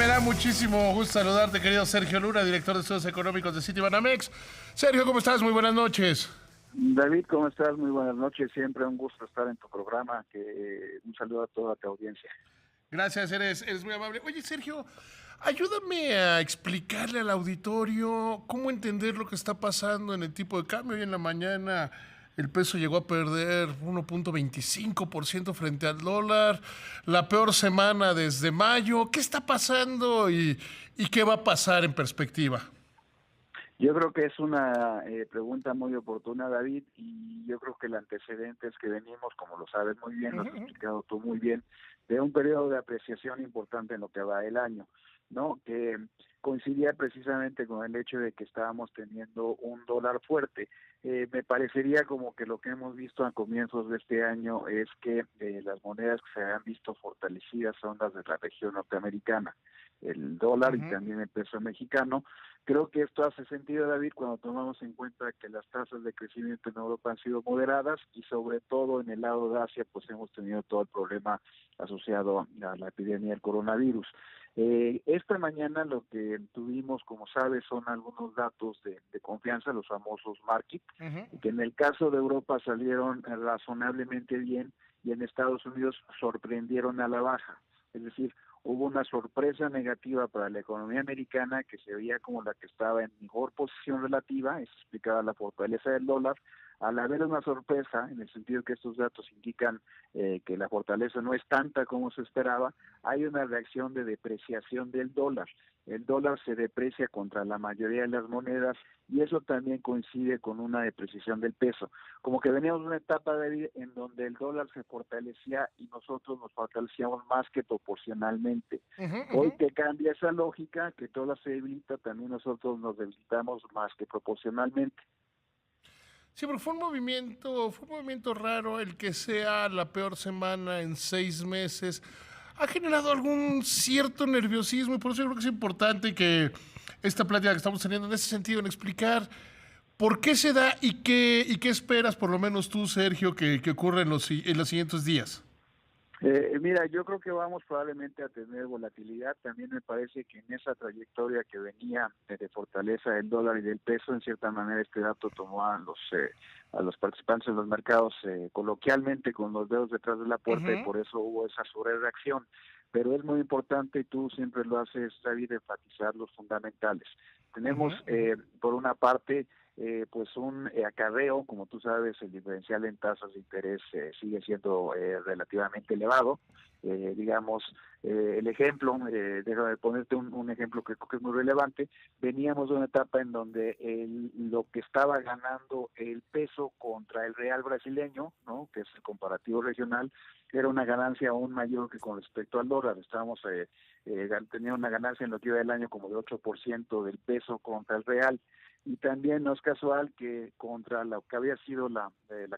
Me da muchísimo gusto saludarte, querido Sergio Luna, director de estudios económicos de Citibanamex. Sergio, ¿cómo estás? Muy buenas noches. David, ¿cómo estás? Muy buenas noches. Siempre un gusto estar en tu programa. Un saludo a toda tu audiencia. Gracias, eres muy amable. Oye, Sergio, ayúdame a explicarle al auditorio cómo entender lo que está pasando en el tipo de cambio. Hoy en la mañana el peso llegó a perder 1.25% frente al dólar, la peor semana desde mayo. ¿Qué está pasando y qué va a pasar en perspectiva? Yo creo que es una pregunta muy oportuna, David, y yo creo que el antecedente es que venimos, como lo sabes muy bien, lo has explicado tú muy bien, de un periodo de apreciación importante en lo que va el año, ¿no? Que coincidía precisamente con el hecho de que estábamos teniendo un dólar fuerte. Me parecería como que lo que hemos visto a comienzos de este año es que las monedas que se han visto fortalecidas son las de la región norteamericana, el dólar y también el peso mexicano. Creo que esto hace sentido, David, cuando tomamos en cuenta que las tasas de crecimiento en Europa han sido moderadas y sobre todo en el lado de Asia pues hemos tenido todo el problema asociado a la epidemia del coronavirus. Esta mañana lo que tuvimos, como sabes, son algunos datos de confianza, los famosos market, que en el caso de Europa salieron razonablemente bien y en Estados Unidos sorprendieron a la baja. Es decir, hubo una sorpresa negativa para la economía americana que se veía como la que estaba en mejor posición relativa, eso explicaba la fortaleza del dólar. Al haber una sorpresa, en el sentido que estos datos indican que la fortaleza no es tanta como se esperaba, hay una reacción de depreciación del dólar. El dólar se deprecia contra la mayoría de las monedas y eso también coincide con una depreciación del peso. Como que veníamos de una etapa en donde el dólar se fortalecía y nosotros nos fortalecíamos más que proporcionalmente. Hoy que cambia esa lógica, que el dólar se debilita, también nosotros nos debilitamos más que proporcionalmente. Sí, pero fue un movimiento raro el que sea la peor semana en 6 meses. Ha generado algún cierto nerviosismo y por eso yo creo que es importante que esta plática que estamos teniendo en ese sentido, en explicar por qué se da y qué esperas, por lo menos tú, Sergio, que ocurra en los siguientes días. Mira, yo creo que vamos probablemente a tener volatilidad. También me parece que en esa trayectoria que venía de fortaleza del dólar y del peso, en cierta manera este dato tomó a los participantes en los mercados coloquialmente con los dedos detrás de la puerta y por eso hubo esa sobrereacción. Pero es muy importante, y tú siempre lo haces, David, enfatizar los fundamentales. Tenemos, por una parte, pues un acarreo, como tú sabes, el diferencial en tasas de interés sigue siendo relativamente elevado. Digamos, el ejemplo, déjame ponerte un ejemplo que creo que es muy relevante. Veníamos de una etapa en donde lo que estaba ganando el peso contra el real brasileño, ¿no?, que es el comparativo regional, era una ganancia aún mayor que con respecto al dólar. Estábamos tenía una ganancia en lo que iba del año como de 8% del peso contra el real. Y también no es casual que contra lo que había sido la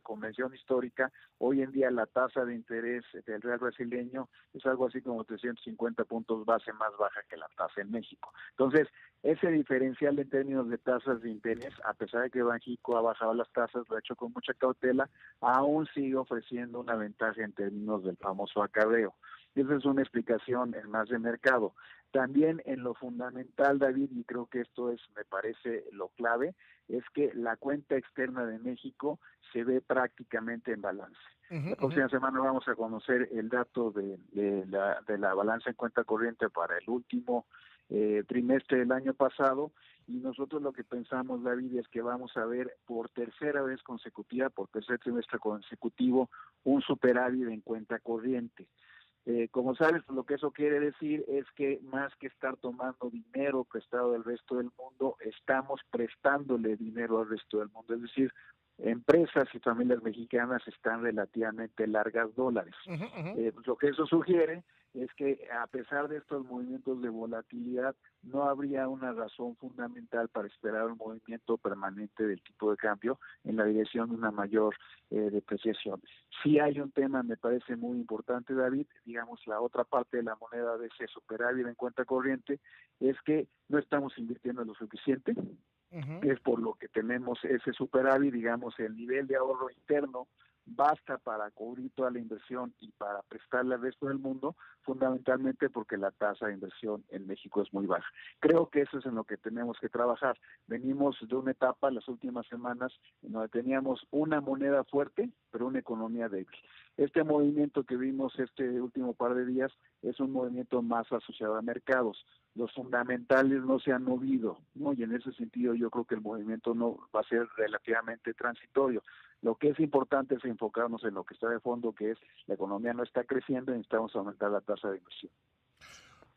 convención histórica, hoy en día la tasa de interés del real brasileño es algo así como 350 puntos base más baja que la tasa en México. Entonces, ese diferencial en términos de tasas de interés, a pesar de que Banxico ha bajado las tasas, lo ha hecho con mucha cautela, aún sigue ofreciendo una ventaja en términos del famoso acarreo. Esa es una explicación más de mercado. También en lo fundamental, David, y creo que esto me parece lo clave, es que la cuenta externa de México se ve prácticamente en balance. La próxima semana vamos a conocer el dato de la balanza en cuenta corriente para el último trimestre del año pasado, y nosotros lo que pensamos, David, es que vamos a ver por tercera vez consecutiva, por tercer trimestre consecutivo, un superávit en cuenta corriente. Como sabes, lo que eso quiere decir es que más que estar tomando dinero prestado del resto del mundo, estamos prestándole dinero al resto del mundo. Es decir, empresas y familias mexicanas están relativamente largas dólares. Lo que eso sugiere es que a pesar de estos movimientos de volatilidad, no habría una razón fundamental para esperar un movimiento permanente del tipo de cambio en la dirección de una mayor depreciación. Sí hay un tema, me parece muy importante, David, digamos, la otra parte de la moneda de ese superávit en cuenta corriente es que no estamos invirtiendo lo suficiente. Es por lo que tenemos ese superávit, digamos, el nivel de ahorro interno basta para cubrir toda la inversión y para prestarle al resto del mundo, fundamentalmente porque la tasa de inversión en México es muy baja. Creo que eso es en lo que tenemos que trabajar. Venimos de una etapa, las últimas semanas, en donde teníamos una moneda fuerte, pero una economía débil. Este movimiento que vimos este último par de días es un movimiento más asociado a mercados. Los fundamentales no se han movido, ¿no? Y en ese sentido yo creo que el movimiento no va a ser relativamente transitorio. Lo que es importante es enfocarnos en lo que está de fondo, que es la economía no está creciendo y necesitamos aumentar la tasa de inversión.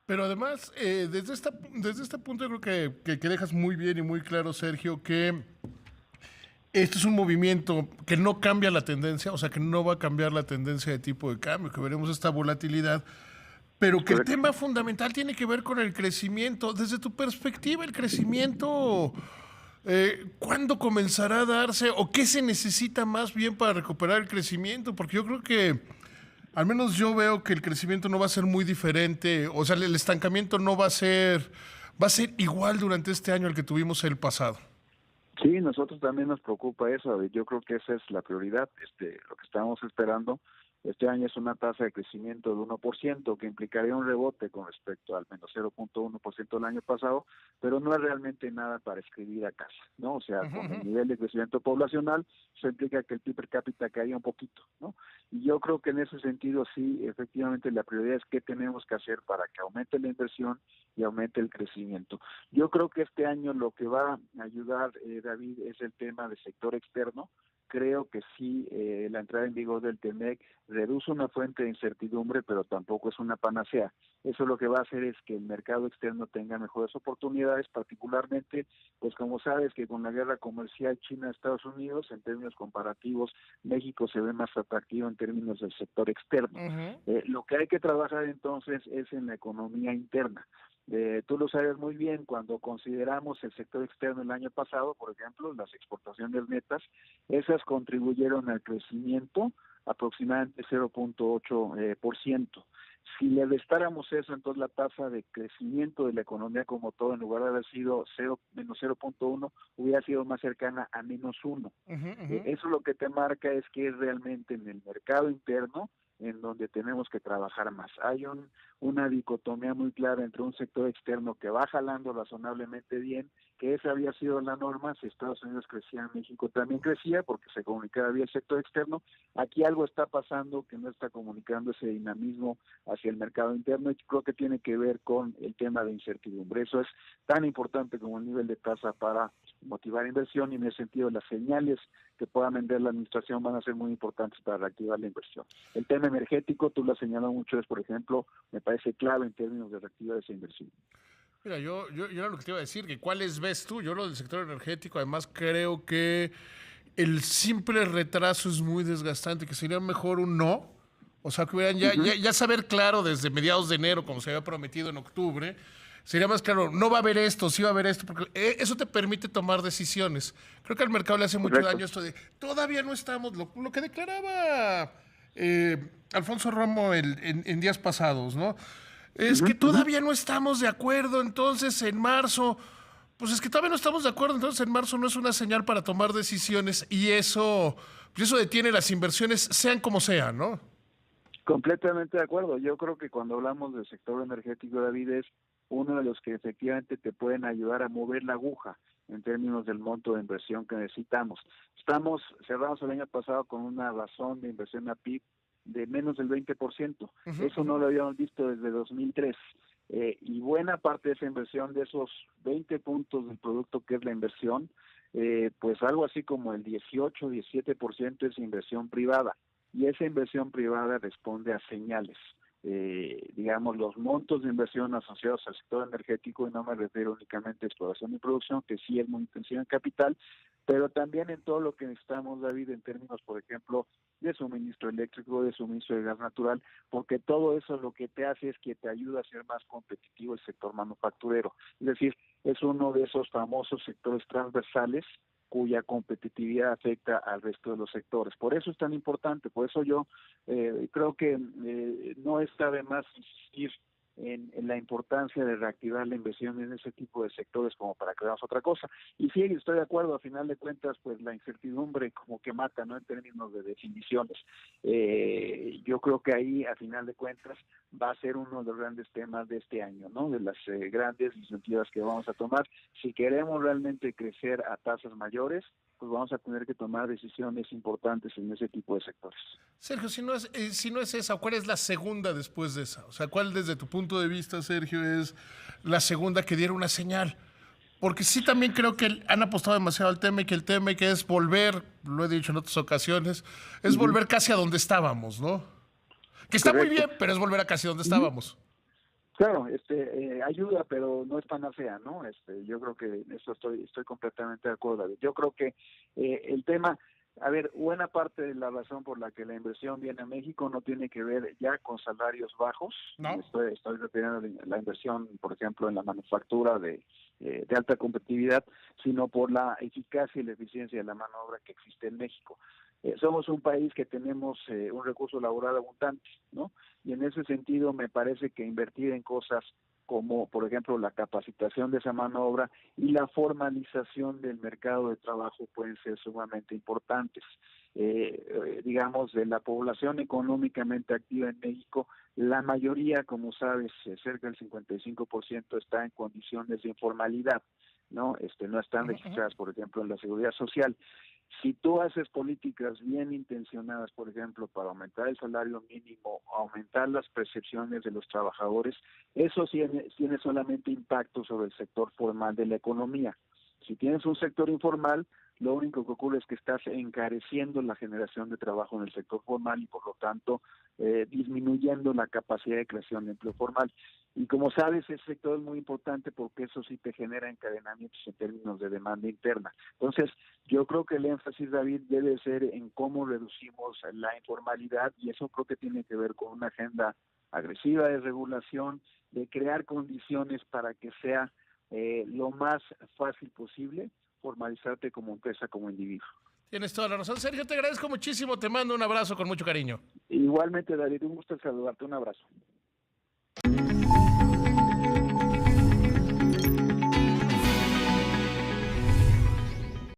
Pero además, desde este punto yo creo que dejas muy bien y muy claro, Sergio, que este es un movimiento que no cambia la tendencia, o sea, que no va a cambiar la tendencia de tipo de cambio, que veremos esta volatilidad, pero que el Correcto. tema fundamental tiene que ver con el crecimiento. Desde tu perspectiva, el crecimiento, ¿cuándo comenzará a darse o qué se necesita más bien para recuperar el crecimiento? Porque yo creo que, al menos yo veo que el crecimiento no va a ser muy diferente, o sea, el estancamiento no va a ser igual durante este año al que tuvimos el pasado. Sí, nosotros también nos preocupa eso. Yo creo que esa es la prioridad. Lo que estamos esperando este año es una tasa de crecimiento de 1%, que implicaría un rebote con respecto al menos 0.1% del año pasado, pero no es realmente nada para escribir a casa, ¿no? O sea, Ujú, con ujú. el nivel de crecimiento poblacional, eso implica que el PIB per cápita caiga un poquito, ¿no? Y yo creo que en ese sentido, sí, efectivamente, la prioridad es qué tenemos que hacer para que aumente la inversión y aumente el crecimiento. Yo creo que este año lo que va a ayudar, David, es el tema del sector externo. Creo que sí, la entrada en vigor del TEMEC reduce una fuente de incertidumbre, pero tampoco es una panacea. Eso lo que va a hacer es que el mercado externo tenga mejores oportunidades, particularmente, pues como sabes que con la guerra comercial China-Estados Unidos, en términos comparativos, México se ve más atractivo en términos del sector externo. Ujú. Lo que hay que trabajar entonces es en la economía interna. Tú lo sabes muy bien, cuando consideramos el sector externo el año pasado, por ejemplo, las exportaciones netas, esas contribuyeron al crecimiento aproximadamente 0.8%. Si le restáramos eso, entonces la tasa de crecimiento de la economía como todo, en lugar de haber sido 0, menos 0.1, hubiera sido más cercana a -1. Ujú, ujú. Eso lo que te marca es que es realmente en el mercado interno en donde tenemos que trabajar más. Hay una dicotomía muy clara entre un sector externo que va jalando razonablemente bien, que esa había sido la norma. Si Estados Unidos crecía, México también crecía porque se comunicaba vía el sector externo. Aquí algo está pasando que no está comunicando ese dinamismo hacia el mercado interno, y creo que tiene que ver con el tema de incertidumbre. Eso es tan importante como el nivel de tasa para motivar inversión, y en ese sentido las señales que pueda vender la administración van a ser muy importantes para reactivar la inversión. El tema energético, tú lo has señalado mucho, es, por ejemplo, me parece clave en términos de reactivar esa inversión. Mira, yo era lo que te iba a decir, que cuáles ves tú. Yo lo del sector energético, además creo que el simple retraso es muy desgastante, que sería mejor un no. O sea, que hubieran Uh-huh. ya saber claro desde mediados de enero, como se había prometido en octubre, sería más claro, no va a haber esto, sí va a haber esto, porque eso te permite tomar decisiones. Creo que al mercado le hace mucho Correcto. daño esto de, todavía no estamos, lo que declaraba Alfonso Romo en días pasados, ¿no? Es Uh-huh. que Uh-huh. todavía no estamos de acuerdo, entonces en marzo, pues es que todavía no estamos de acuerdo, entonces en marzo no es una señal para tomar decisiones y pues eso detiene las inversiones, sean como sean, ¿no? Completamente de acuerdo. Yo creo que cuando hablamos del sector energético, David, es uno de los que efectivamente te pueden ayudar a mover la aguja en términos del monto de inversión que necesitamos. Cerramos el año pasado con una razón de inversión a PIB de menos del 20%. Ujú, Eso ujú. no lo habíamos visto desde 2003. Y buena parte de esa inversión, de esos 20 puntos del producto que es la inversión, pues algo así como el 18-17% es inversión privada, y esa inversión privada responde a señales. Digamos, los montos de inversión asociados al sector energético, y no me refiero únicamente a exploración y producción, que sí es muy intensiva en capital, pero también en todo lo que necesitamos, David, en términos, por ejemplo, de suministro eléctrico, de suministro de gas natural, porque todo eso lo que te hace es que te ayuda a ser más competitivo el sector manufacturero. Es decir, es uno de esos famosos sectores transversales cuya competitividad afecta al resto de los sectores. Por eso es tan importante, por eso yo creo que no está de más insistir en la importancia de reactivar la inversión en ese tipo de sectores como para que veamos otra cosa. Y sí, estoy de acuerdo, a final de cuentas, pues la incertidumbre como que mata, ¿no? En términos de definiciones. Yo creo que ahí, a final de cuentas, va a ser uno de los grandes temas de este año, ¿no? De las grandes iniciativas que vamos a tomar. Si queremos realmente crecer a tasas mayores, pues vamos a tener que tomar decisiones importantes en ese tipo de sectores. Sergio, si no es esa, ¿cuál es la segunda después de esa? O sea, ¿cuál desde tu punto de vista, Sergio, es la segunda que diera una señal? Porque sí también creo que han apostado demasiado al tema y que es volver, lo he dicho en otras ocasiones, es volver casi a donde estábamos, ¿no? Que está muy Correcto. bien, pero es volver a casi donde estábamos. Claro, ayuda, pero no es panacea, ¿no? Yo creo que en eso estoy completamente de acuerdo, David. Yo creo que el tema, a ver, buena parte de la razón por la que la inversión viene a México no tiene que ver ya con salarios bajos. ¿No? Estoy refiriendo a la inversión, por ejemplo, en la manufactura de alta competitividad, sino por la eficacia y la eficiencia de la mano de obra que existe en México. Somos un país que tenemos un recurso laboral abundante, ¿no? Y en ese sentido me parece que invertir en cosas como, por ejemplo, la capacitación de esa mano de obra y la formalización del mercado de trabajo pueden ser sumamente importantes. Digamos, de la población económicamente activa en México, la mayoría, como sabes, cerca del 55% está en condiciones de informalidad, ¿no? No están registradas, por ejemplo, en la Seguridad Social. Si tú haces políticas bien intencionadas, por ejemplo, para aumentar el salario mínimo, aumentar las percepciones de los trabajadores, eso tiene solamente impacto sobre el sector formal de la economía. Si tienes un sector informal, lo único que ocurre es que estás encareciendo la generación de trabajo en el sector formal y, por lo tanto, disminuyendo la capacidad de creación de empleo formal. Y como sabes, ese sector es muy importante porque eso sí te genera encadenamientos en términos de demanda interna. Entonces, yo creo que el énfasis, David, debe ser en cómo reducimos la informalidad, y eso creo que tiene que ver con una agenda agresiva de regulación, de crear condiciones para que sea lo más fácil posible formalizarte como empresa, como individuo. Tienes toda la razón. Sergio, te agradezco muchísimo. Te mando un abrazo con mucho cariño. Igualmente, David, un gusto saludarte. Un abrazo.